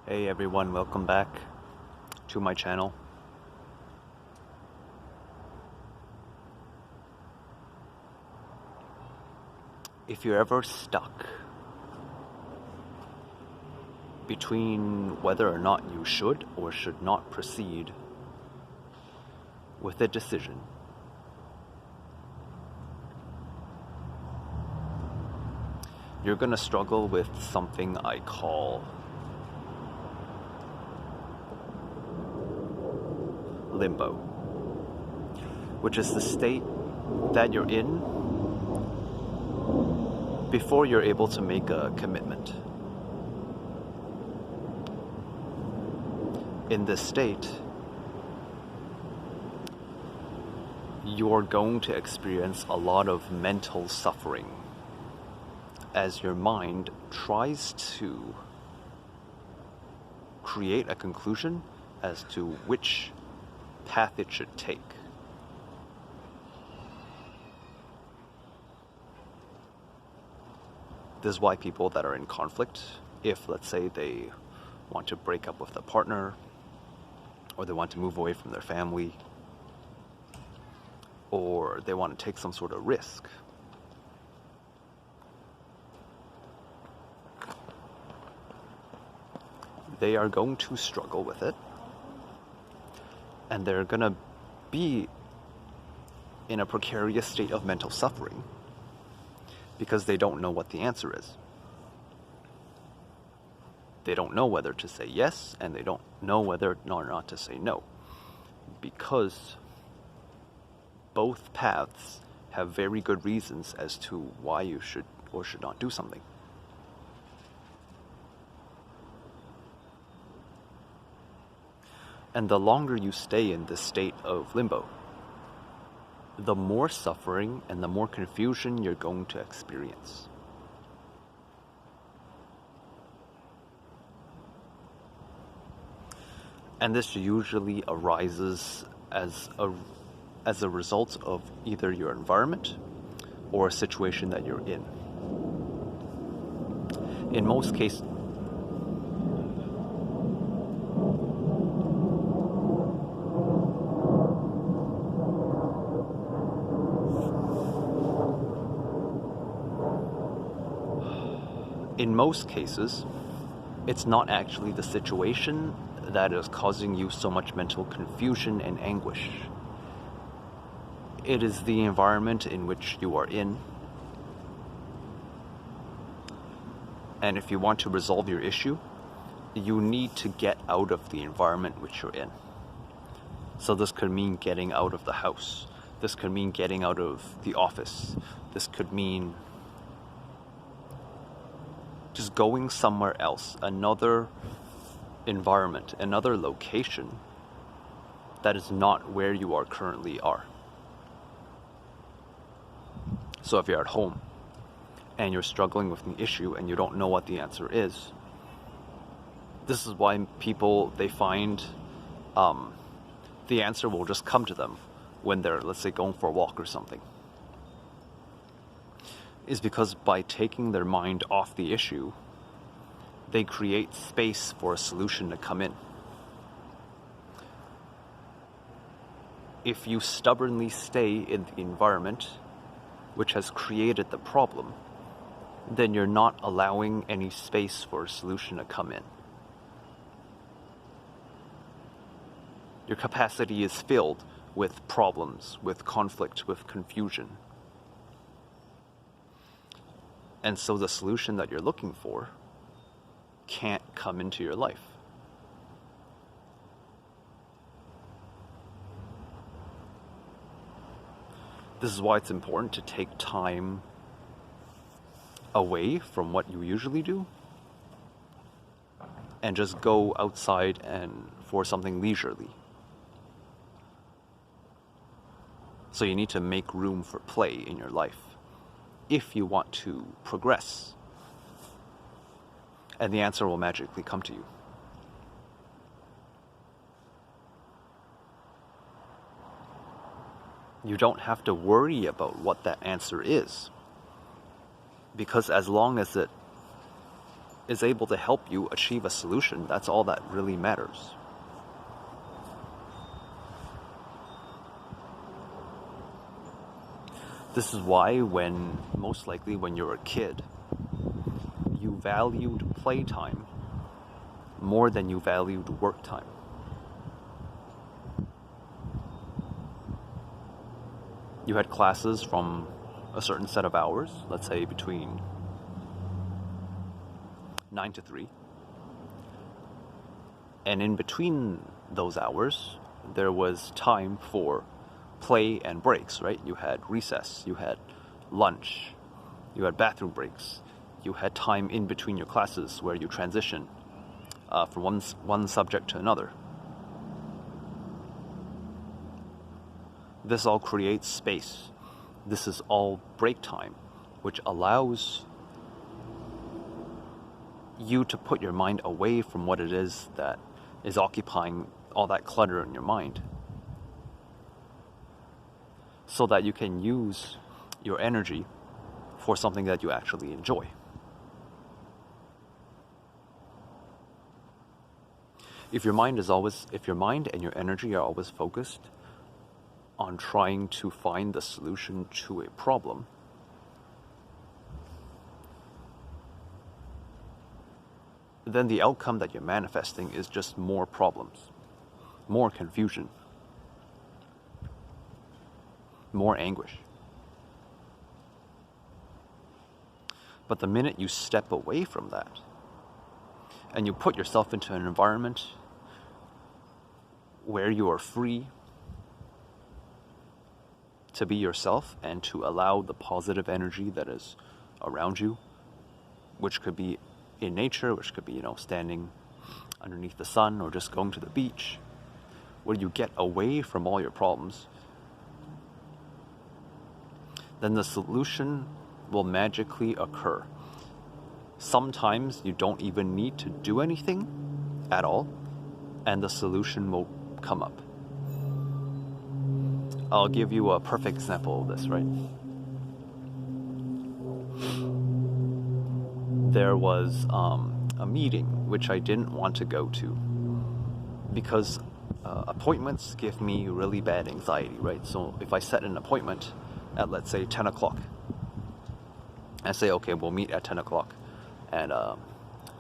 Hey everyone, welcome back to my channel. If you're ever stuck between whether or not you should or should not proceed with a decision, you're gonna struggle with something I call limbo, which is the state that you're in before you're able to make a commitment. In this state, you're going to experience a lot of mental suffering as your mind tries to create a conclusion as to which path it should take. This is why people that are in conflict, if let's say they want to break up with a partner, or they want to move away from their family, or they want to take some sort of risk, they are going to struggle with it, and they're going to be in a precarious state of mental suffering because they don't know what the answer is. They don't know whether to say yes, and they don't know whether or not to say no, because both paths have very good reasons as to why you should or should not do something. And the longer you stay in this state of limbo, the more suffering and the more confusion you're going to experience. And this usually arises as a result of either your environment or a situation that you're in. In most cases, it's not actually the situation that is causing you so much mental confusion and anguish. It is the environment in which you are in. And if you want to resolve your issue, you need to get out of the environment which you're in. So this could mean getting out of the house. This could mean getting out of the office. This could mean just going somewhere else, another environment, another location that is not where you are currently are. So if you're at home and you're struggling with an issue and you don't know what the answer is, this is why people, they find the answer will just come to them when they're, let's say, going for a walk or something. Is because by taking their mind off the issue, they create space for a solution to come in. If you stubbornly stay in the environment which has created the problem, then you're not allowing any space for a solution to come in. Your capacity is filled with problems, with conflict, with confusion. And so the solution that you're looking for can't come into your life. This is why it's important to take time away from what you usually do and just go outside and for something leisurely. So you need to make room for play in your life if you want to progress. And the answer will magically come to you. You don't have to worry about what that answer is, because as long as it is able to help you achieve a solution, that's all that really matters. This is why most likely when you're a kid, you valued playtime more than you valued work time. You had classes from a certain set of hours, let's say between 9 to 3. And in between those hours, there was time for play and breaks, right? You had recess, you had lunch, you had bathroom breaks, you had time in between your classes where you transition from one subject to another. This all creates space. This is all break time, which allows you to put your mind away from what it is that is occupying all that clutter in your mind, so that you can use your energy for something that you actually enjoy. If your mind and your energy are always focused on trying to find the solution to a problem, then the outcome that you're manifesting is just more problems, more confusion, more anguish. But the minute you step away from that and you put yourself into an environment where you are free to be yourself and to allow the positive energy that is around you, which could be in nature, which could be, standing underneath the sun or just going to the beach, where you get away from all your problems, then the solution will magically occur. Sometimes you don't even need to do anything at all, and the solution will come up. I'll give you a perfect example of this, right? There was a meeting which I didn't want to go to because appointments give me really bad anxiety, right? So if I set an appointment at, let's say, 10 o'clock, and say, okay, we'll meet at 10 o'clock and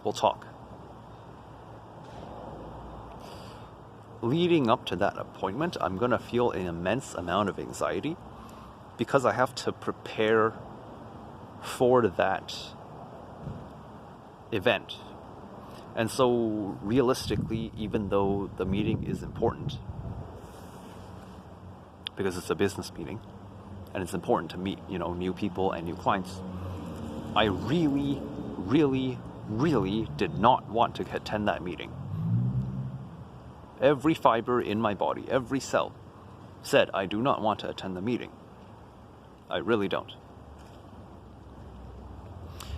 we'll talk. Leading up to that appointment, I'm going to feel an immense amount of anxiety because I have to prepare for that event. And so realistically, even though the meeting is important, because it's a business meeting and it's important to meet, new people and new clients, I really, really, really did not want to attend that meeting. Every fiber in my body, every cell said, I do not want to attend the meeting. I really don't.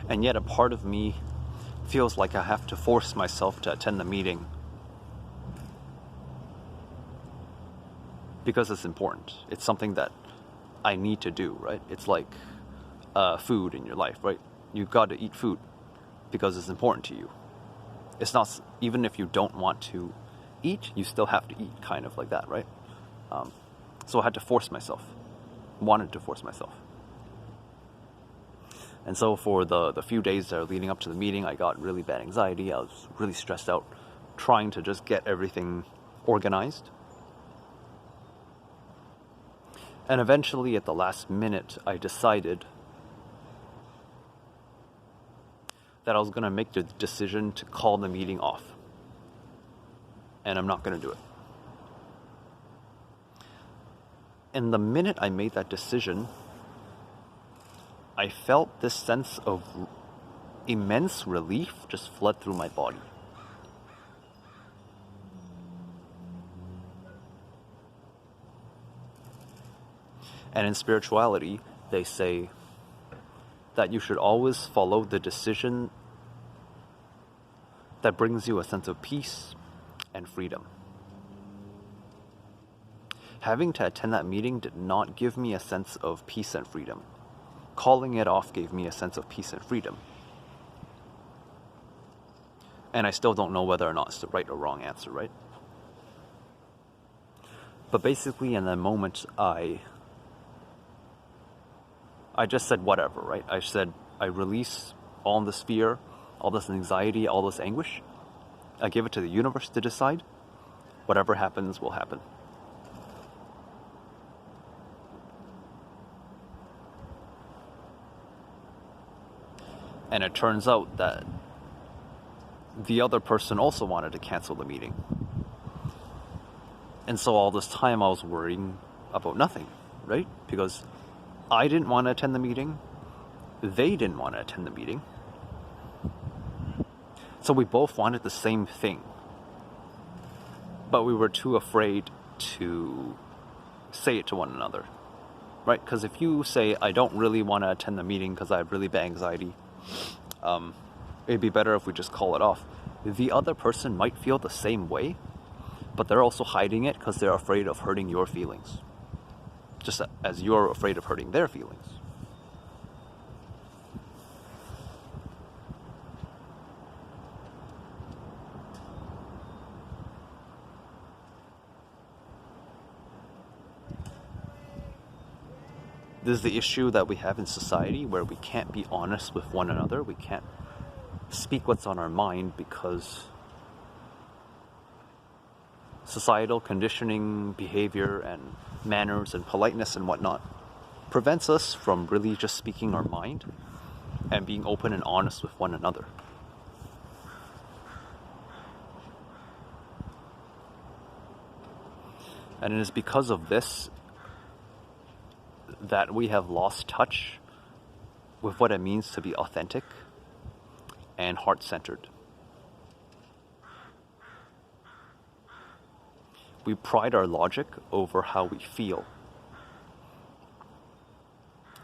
And yet a part of me feels like I have to force myself to attend the meeting because it's important. It's something that I need to do, right? It's like food in your life, right? You've got to eat food because it's important to you. It's not, even if you don't want to eat, you still have to eat, kind of like that, right? So I had to force myself, wanted to force myself. And so for the few days that are leading up to the meeting, I got really bad anxiety. I was really stressed out, trying to just get everything organized. And eventually, at the last minute, I decided that I was going to make the decision to call the meeting off. And I'm not going to do it. And the minute I made that decision, I felt this sense of immense relief just flood through my body. And in spirituality, they say that you should always follow the decision that brings you a sense of peace and freedom. Having to attend that meeting did not give me a sense of peace and freedom. Calling it off gave me a sense of peace and freedom. And I still don't know whether or not it's the right or wrong answer, right? But basically in the moment, I just said whatever, right? I said I release all this fear, all this anxiety, all this anguish. I give it to the universe to decide. Whatever happens will happen. And it turns out that the other person also wanted to cancel the meeting. And so all this time I was worrying about nothing, right? Because I didn't want to attend the meeting. They didn't want to attend the meeting. So we both wanted the same thing. But we were too afraid to say it to one another, right? Because if you say, I don't really want to attend the meeting because I have really bad anxiety, it'd be better if we just call it off. The other person might feel the same way, but they're also hiding it because they're afraid of hurting your feelings, just as you're afraid of hurting their feelings. This is the issue that we have in society, where we can't be honest with one another. We can't speak what's on our mind because societal conditioning, behavior, and manners, and politeness and whatnot prevents us from really just speaking our mind and being open and honest with one another. And it is because of this that we have lost touch with what it means to be authentic and heart-centered. We pride our logic over how we feel.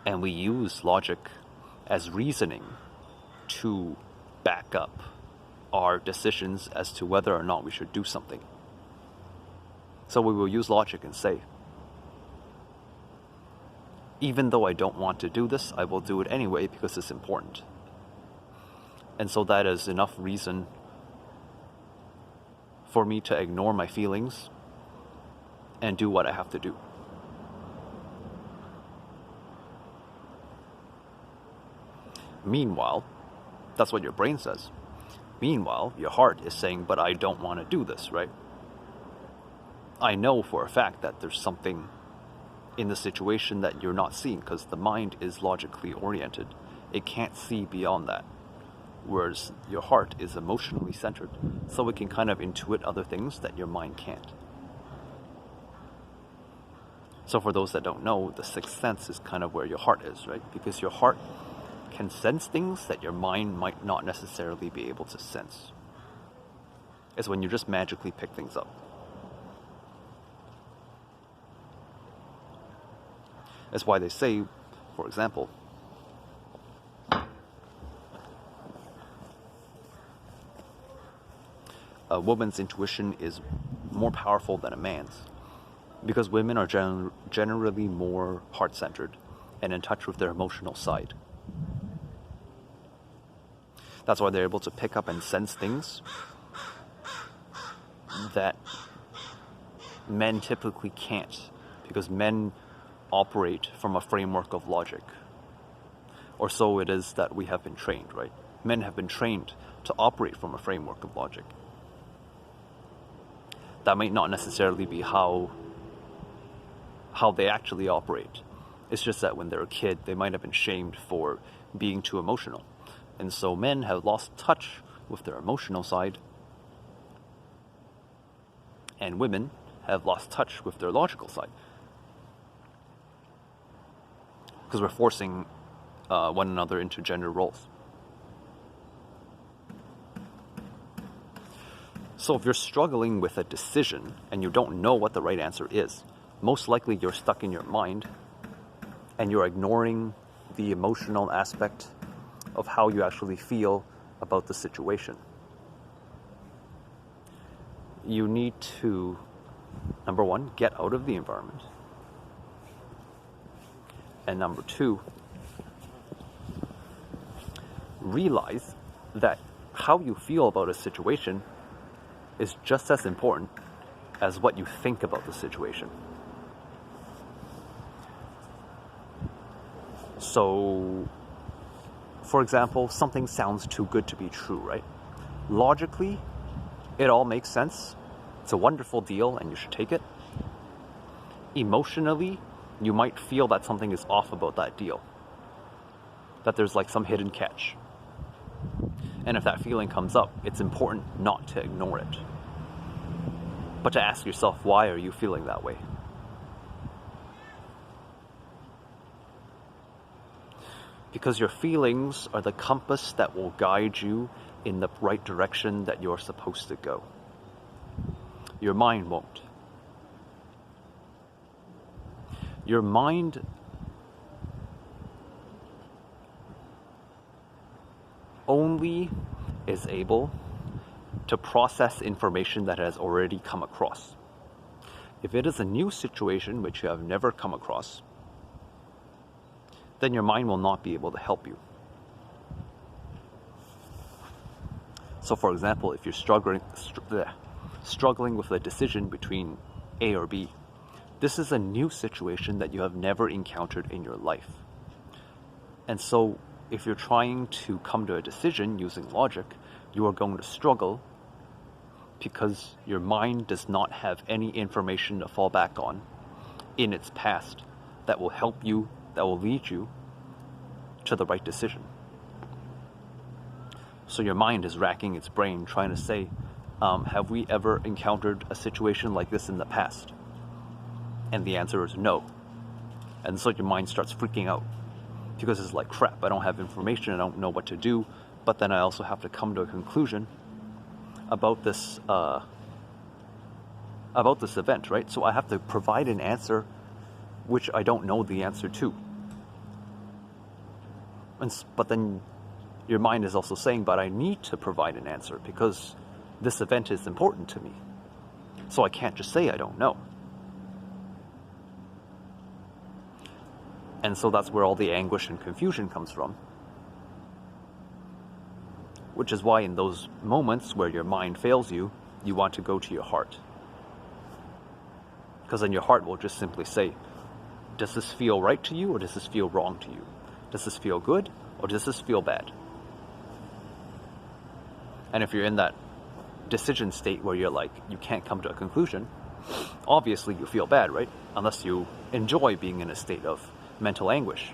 And we use logic as reasoning to back up our decisions as to whether or not we should do something. So we will use logic and say, even though I don't want to do this, I will do it anyway because it's important. And so that is enough reason for me to ignore my feelings and do what I have to do. Meanwhile, that's what your brain says. Meanwhile, your heart is saying, but I don't want to do this, right? I know for a fact that there's something in the situation that you're not seeing, because the mind is logically oriented. It can't see beyond that. Whereas your heart is emotionally centered, so it can kind of intuit other things that your mind can't. So for those that don't know, the sixth sense is kind of where your heart is, right? Because your heart can sense things that your mind might not necessarily be able to sense. It's when you just magically pick things up. That's why they say, for example, a woman's intuition is more powerful than a man's, because women are generally more heart-centered and in touch with their emotional side. That's why they're able to pick up and sense things that men typically can't, because men operate from a framework of logic. Or so it is that we have been trained, right? Men have been trained to operate from a framework of logic. That might not necessarily be how they actually operate. It's just that when they're a kid, they might have been shamed for being too emotional. And so men have lost touch with their emotional side, and women have lost touch with their logical side. Because we're forcing one another into gender roles. So if you're struggling with a decision and you don't know what the right answer is, most likely you're stuck in your mind and you're ignoring the emotional aspect of how you actually feel about the situation. You need to, number one, get out of the environment. And number two, realize that how you feel about a situation is just as important as what you think about the situation. So, for example, something sounds too good to be true, right? Logically, it all makes sense. It's a wonderful deal and you should take it. Emotionally, you might feel that something is off about that deal, that there's like some hidden catch. And if that feeling comes up, it's important not to ignore it, but to ask yourself, why are you feeling that way? Because your feelings are the compass that will guide you in the right direction that you're supposed to go. Your mind won't. Your mind only is able to process information that has already come across. If it is a new situation which you have never come across, then your mind will not be able to help you. So for example, if you're struggling with a decision between A or B, this is a new situation that you have never encountered in your life. And so if you're trying to come to a decision using logic, you are going to struggle because your mind does not have any information to fall back on in its past that will help you, that will lead you to the right decision. So your mind is racking its brain trying to say, have we ever encountered a situation like this in the past? And the answer is no. And so your mind starts freaking out because it's like, crap, I don't have information, I don't know what to do, but then I also have to come to a conclusion about this event, right? So I have to provide an answer which I don't know the answer to. But then your mind is also saying, but I need to provide an answer because this event is important to me. So I can't just say I don't know. And so that's where all the anguish and confusion comes from. Which is why in those moments where your mind fails you, you want to go to your heart. Because then your heart will just simply say, does this feel right to you or does this feel wrong to you? Does this feel good or does this feel bad? And if you're in that decision state where you're like, you can't come to a conclusion, obviously you feel bad, right? Unless you enjoy being in a state of mental anguish.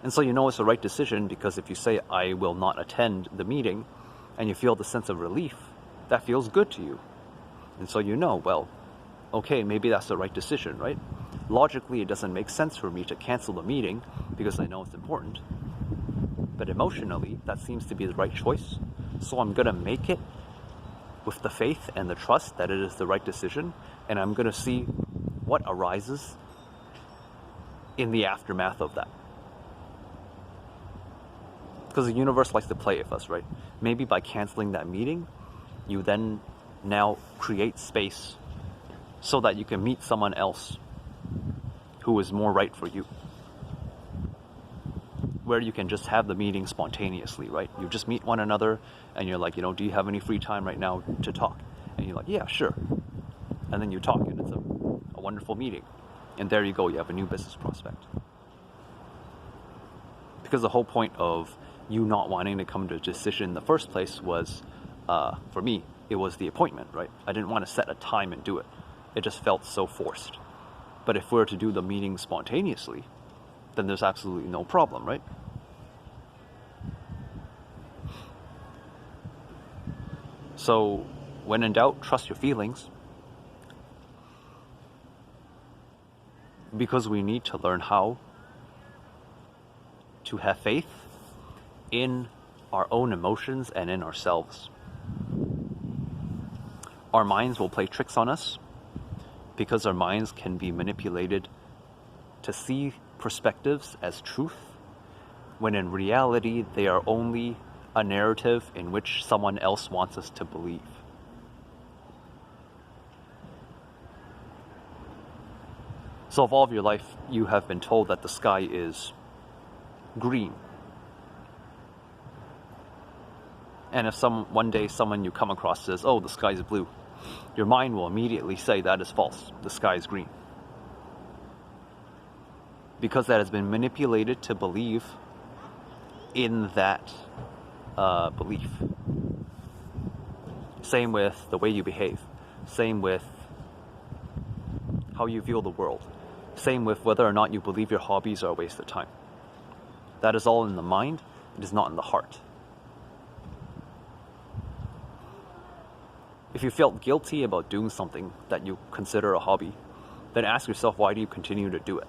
And so you know it's the right decision because if you say, I will not attend the meeting, and you feel the sense of relief, that feels good to you. And so you know, well, okay, maybe that's the right decision, right? Logically, it doesn't make sense for me to cancel the meeting because I know it's important. But emotionally, that seems to be the right choice. So I'm going to make it with the faith and the trust that it is the right decision, and I'm going to see what arises in the aftermath of that. Because the universe likes to play with us, right? Maybe by canceling that meeting, you then now create space so that you can meet someone else who is more right for you. Where you can just have the meeting spontaneously, right? You just meet one another and you're like, do you have any free time right now to talk? And you're like, yeah, sure. And then you talk and it's a wonderful meeting. And there you go, you have a new business prospect. Because the whole point of you not wanting to come to a decision in the first place was, for me, it was the appointment, right? I didn't want to set a time and do it. It just felt so forced. But if we were to do the meeting spontaneously, then there's absolutely no problem, right? So, when in doubt, trust your feelings. Because we need to learn how to have faith in our own emotions and in ourselves. Our minds will play tricks on us because our minds can be manipulated to see perspectives as truth, when in reality they are only a narrative in which someone else wants us to believe. So if all of your life you have been told that the sky is green, and then you wake up and you realize that the sky is blue, then you have a And if one day someone you come across says, oh, the sky is blue, your mind will immediately say that is false. The sky is green. Because that has been manipulated to believe in that belief. Same with the way you behave. Same with how you view the world. Same with whether or not you believe your hobbies are a waste of time. That is all in the mind. It is not in the heart. If you felt guilty about doing something that you consider a hobby, then ask yourself, why do you continue to do it?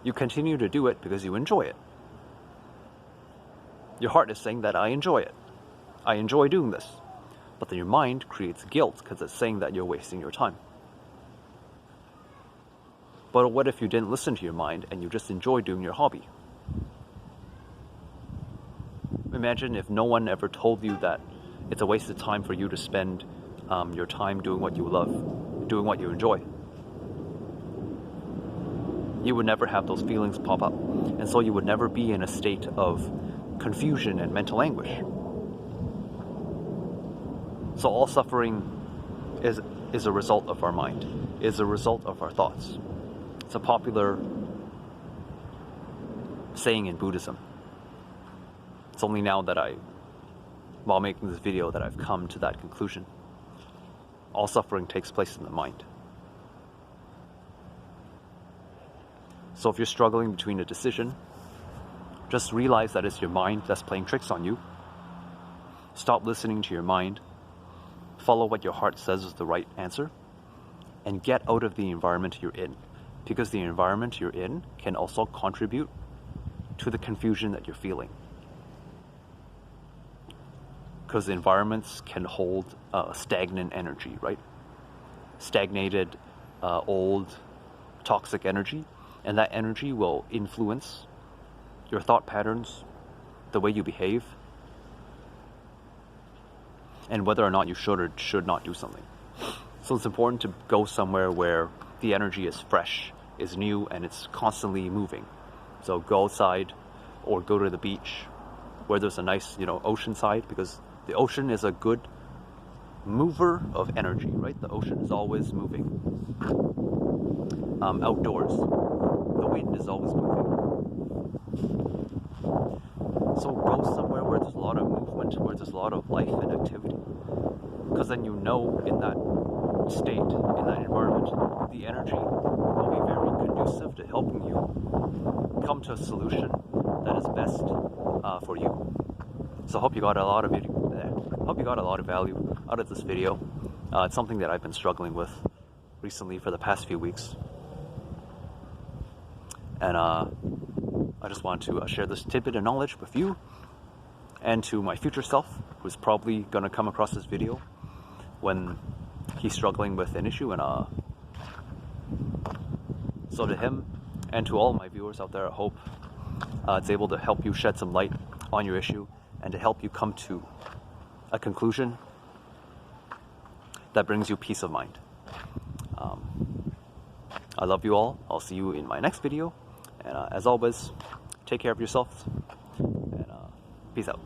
You continue to do it because you enjoy it. Your heart is saying that I enjoy it. I enjoy doing this. But then your mind creates guilt because it's saying that you're wasting your time. But what if you didn't listen to your mind and you just enjoy doing your hobby? Imagine if no one ever told you that it's a waste of time for you to spend your time doing what you love, doing what you enjoy. You would never have those feelings pop up. And so you would never be in a state of confusion and mental anguish. So all suffering is a result of our mind, is a result of our thoughts. It's a popular saying in Buddhism. It's only now that while making this video, that I've come to that conclusion. All suffering takes place in the mind. So if you're struggling between a decision, just realize that it's your mind that's playing tricks on you. Stop listening to your mind. Follow what your heart says is the right answer. And get out of the environment you're in. Because the environment you're in can also contribute to the confusion that you're feeling. Because environments can hold stagnant energy, right? Stagnated, old, toxic energy. And that energy will influence your thought patterns, the way you behave, and whether or not you should or should not do something. So it's important to go somewhere where the energy is fresh, is new, and it's constantly moving. So go outside or go to the beach where there's a nice, ocean side, because the ocean is a good mover of energy, right? The ocean is always moving. Outdoors, the wind is always moving. So go somewhere where there's a lot of movement, where there's a lot of life and activity. Because then in that state, in that environment, the energy will be very conducive to helping you come to a solution that is best for you. So I hope you got a lot of value out of this video. It's something that I've been struggling with recently for the past few weeks. And I just want to share this tidbit of knowledge with you and to my future self, who's probably going to come across this video when he's struggling with an issue. And so to him and to all my viewers out there, I hope it's able to help you shed some light on your issue and to help you come to a conclusion that brings you peace of mind. I love you all. I'll see you in my next video. And as always, take care of yourselves, and peace out.